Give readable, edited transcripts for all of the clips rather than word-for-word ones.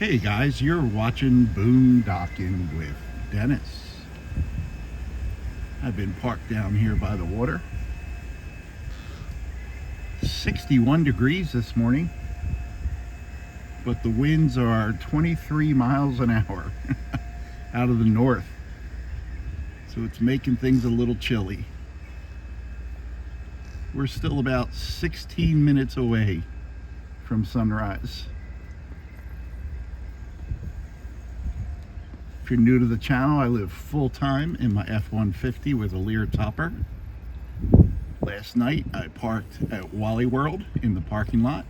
Hey guys, you're watching Boondocking with Dennis. I've been parked down here by the water. 61 degrees this morning, but the winds are 23 miles an hour out of the north. So it's making things a little chilly. We're still about 16 minutes away from sunrise. If you're new to the channel, I live full-time in my F-150 with a Lear topper. Last night I parked at Wally World in the parking lot.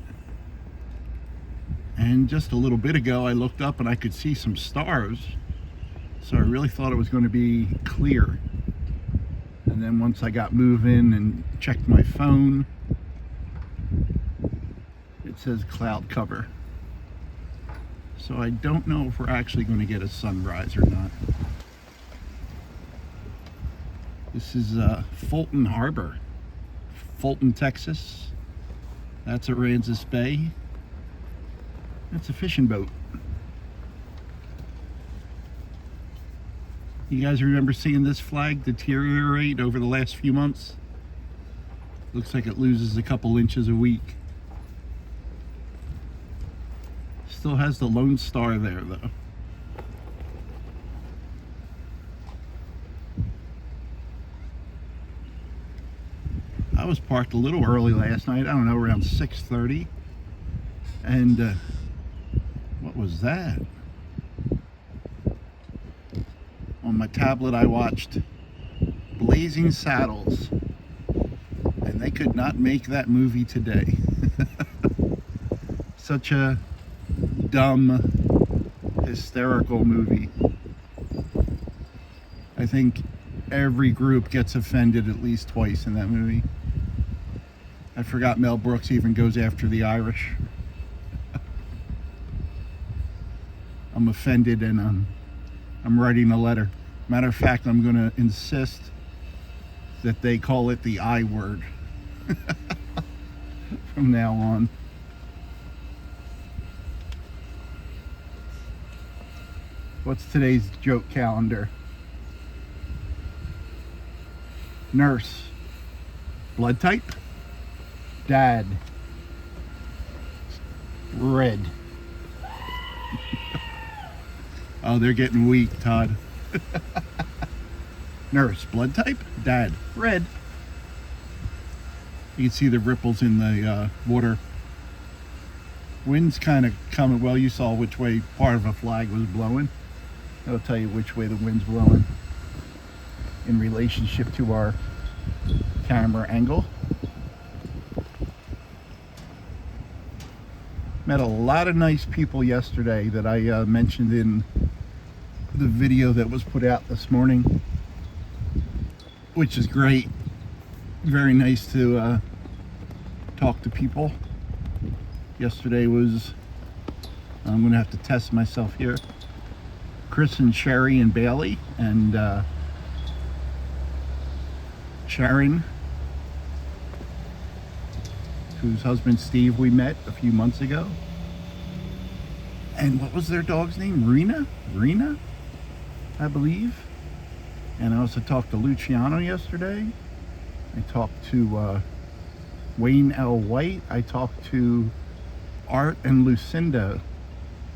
And just a little bit ago I looked up and I could see some stars. So I really thought it was going to be clear. And then once I got moving and checked my phone, it says cloud cover. So I don't know if we're actually going to get a sunrise or not. This is Fulton Harbor, Fulton, Texas. That's Aransas Bay. That's a fishing boat. You guys remember seeing this flag deteriorate over the last few months? Looks like it loses a couple inches a week. Still has the Lone Star there though. I was parked a little early last night, I don't know, around 6:30. And what was that? On my tablet I watched Blazing Saddles, and they could not make that movie today. Such a dumb, hysterical movie. I think every group gets offended at least twice in that movie. I forgot Mel Brooks even goes after the Irish. I'm offended and I'm writing a letter. Matter of fact, I'm going to insist that they call it the I word from now on. What's today's joke calendar? Nurse. Blood type? Dad. Red. Oh, they're getting weak, Todd. Nurse. Blood type? Dad. Red. You can see the ripples in the water. Wind's kind of coming. Well, you saw which way part of a flag was blowing. I'll tell you which way the wind's blowing in relationship to our camera angle. Met a lot of nice people yesterday that I mentioned in the video that was put out this morning, which is great. Very nice to talk to people. Yesterday was, I'm going to have to test myself here, Chris and Sherry and Bailey, and Sharon, whose husband Steve we met a few months ago. And what was their dog's name? Rena, I believe. And I also talked to Luciano yesterday. I talked to Wayne L. White. I talked to Art and Lucinda,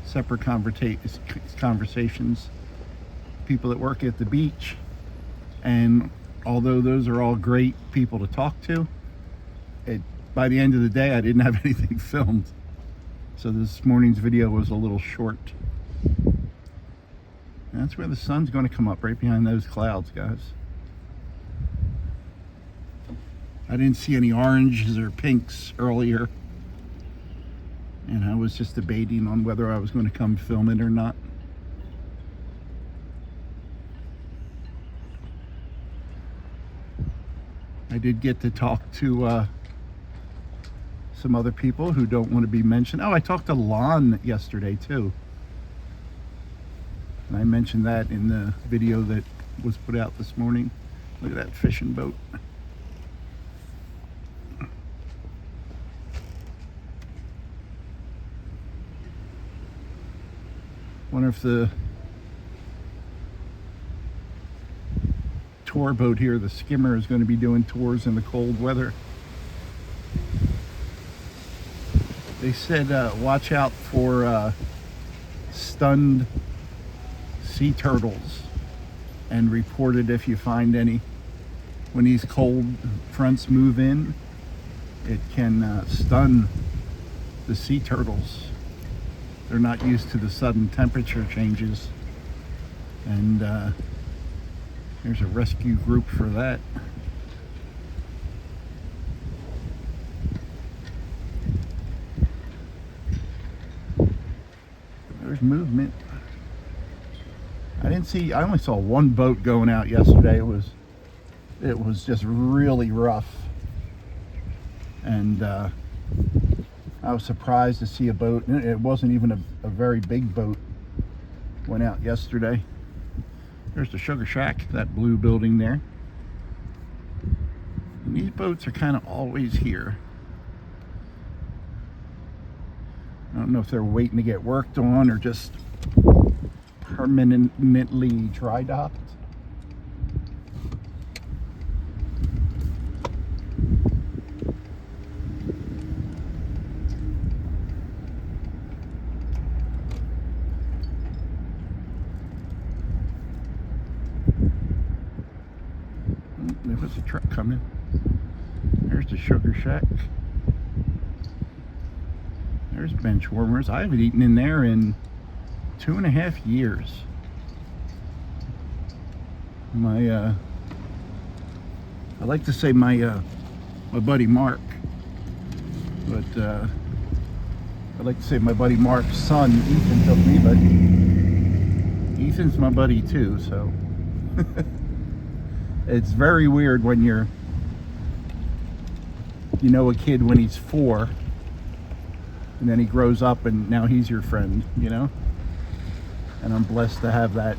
separate conversations, people that work at the beach. And although those are all great people to talk to, by the end of the day I didn't have anything filmed, so this morning's video was a little short. And that's where the sun's going to come up, right behind those clouds, guys. I didn't see any oranges or pinks earlier, and I was just debating on whether I was going to come film it or not. I did get to talk to some other people who don't want to be mentioned. Oh, I talked to Lon yesterday too. And I mentioned that in the video that was put out this morning. Look at that fishing boat. Wonder if the tour boat here, the skimmer, is going to be doing tours in the cold weather. They said watch out for stunned sea turtles and report it if you find any. When these cold fronts move in, it can stun the sea turtles. They're not used to the sudden temperature changes, and there's a rescue group for that. There's movement. I only saw one boat going out yesterday. It was just really rough, and I was surprised to see a boat. It wasn't even a very big boat went out yesterday. There's the Sugar Shack, that blue building there. And these boats are kind of always here. I don't know if they're waiting to get worked on or just permanently dry docked. There was a truck coming. There's the Sugar Shack. There's bench warmers. I haven't eaten in there in 2.5 years. I like to say my buddy Mark, but I like to say my buddy Mark's son Ethan took me, but Ethan's my buddy too, so it's very weird when you know a kid when he's 4, and then he grows up and now he's your friend, you know? And I'm blessed to have that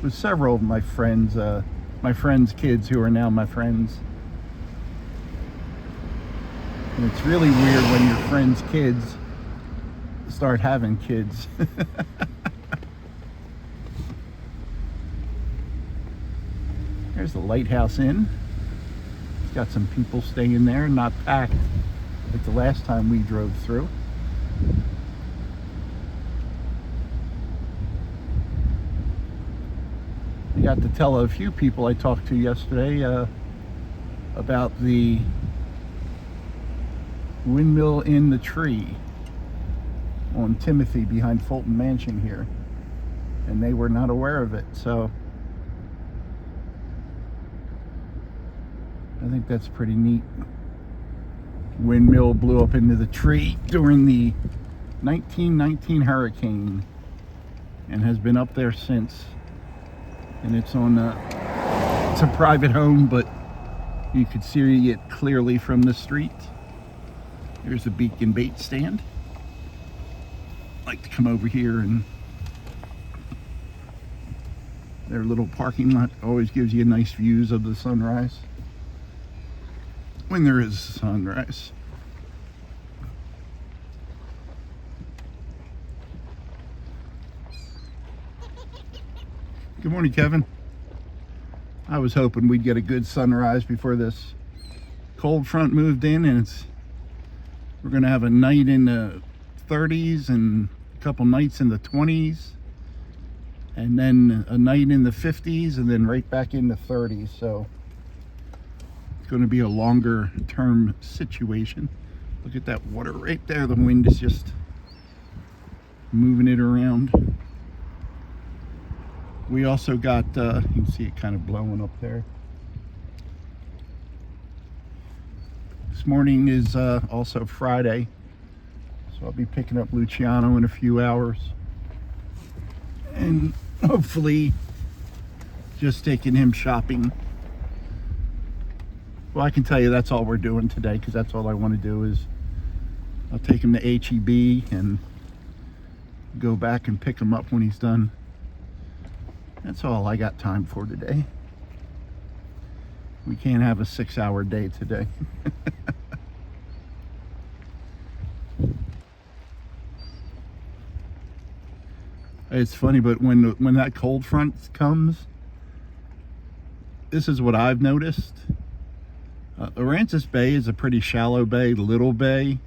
with several of my friends' kids who are now my friends. And it's really weird when your friends' kids start having kids. There's the Lighthouse Inn. It's got some people staying there, not packed like the last time we drove through. I got to tell a few people I talked to yesterday about the Windmill in the Tree on Timothy behind Fulton Mansion here, and they were not aware of it, so I think that's pretty neat. Windmill blew up into the tree during the 1919 hurricane and has been up there since. And it's on it's a private home, but you could see it clearly from the street. Here's a beacon bait stand. I like to come over here, and their little parking lot always gives you nice views of the sunrise when there is sunrise. Good morning, Kevin. I was hoping we'd get a good sunrise before this cold front moved in, and we're gonna have a night in the 30s and a couple nights in the 20s, and then a night in the 50s, and then right back in the 30s. So it's going to be a longer term situation. Look at that water right there. The wind is just moving it around. We also got, you can see it kind of blowing up there. This morning is also Friday, so I'll be picking up Luciano in a few hours. And hopefully just taking him shopping. Well, I can tell you that's all we're doing today, because that's all I want to do is I'll take him to HEB and go back and pick him up when he's done. That's all I got time for today. We can't have a 6-hour day today. It's funny, but when that cold front comes, this is what I've noticed. Aransas Bay is a pretty shallow bay. Little Bay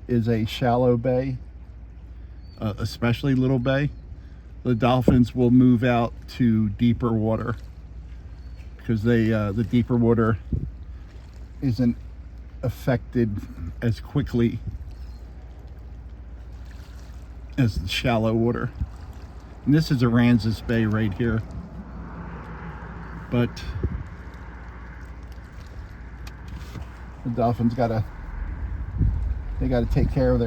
is a shallow bay, especially Little Bay. The dolphins will move out to deeper water because the deeper water isn't affected as quickly as the shallow water. And this is Aransas Bay right here, but the dolphins gotta take care of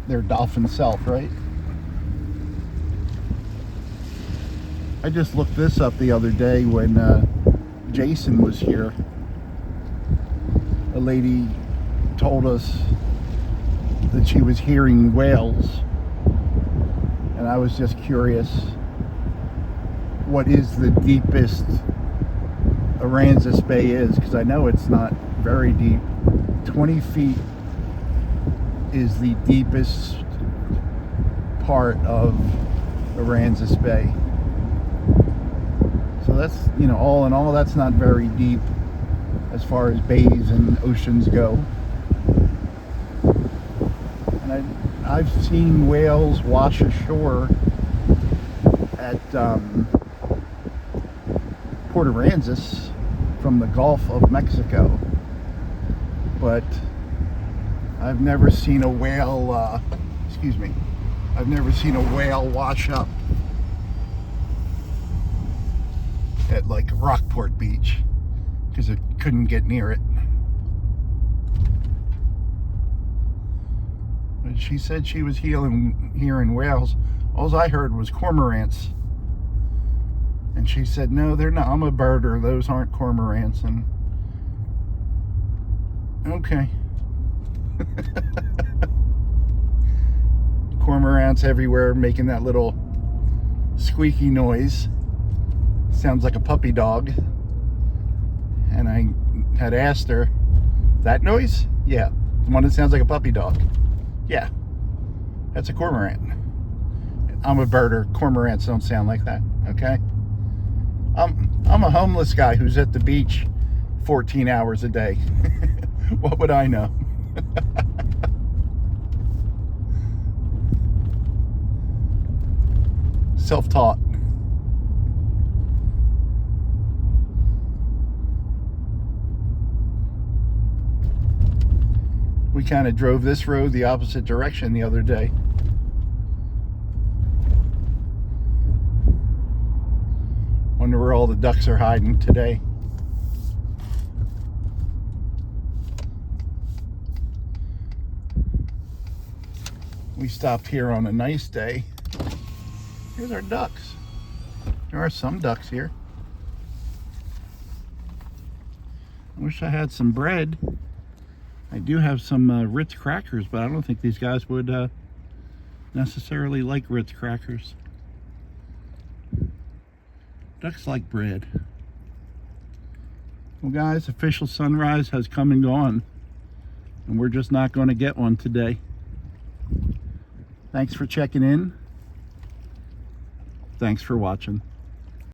their dolphin self, right? I just looked this up the other day when Jason was here. A lady told us that she was hearing whales, and I was just curious, what is the deepest Aransas Bay is, because I know it's not very deep. 20 feet is the deepest part of Aransas Bay. So that's, all in all, that's not very deep as far as bays and oceans go. And I've seen whales wash ashore at Port Aransas from the Gulf of Mexico, but I've never seen a whale, I've never seen a whale wash up at like Rockport Beach, because it couldn't get near it. But she said she was hearing whales. All I heard was cormorants. And she said, no, they're not. I'm a birder. Those aren't cormorants. And okay. Cormorants everywhere making that little squeaky noise. Sounds like a puppy dog. And I had asked her, that noise? Yeah. The one that sounds like a puppy dog. Yeah. That's a cormorant. I'm a birder. Cormorants don't sound like that. Okay? I'm a homeless guy who's at the beach 14 hours a day. What would I know? Self-taught. We kind of drove this road the opposite direction the other day. Wonder where all the ducks are hiding today. We stopped here on a nice day. Here's our ducks. There are some ducks here. I wish I had some bread. I do have some Ritz crackers, but I don't think these guys would necessarily like Ritz crackers. Ducks like bread. Well, guys, official sunrise has come and gone, and we're just not going to get one today. Thanks for checking in. Thanks for watching.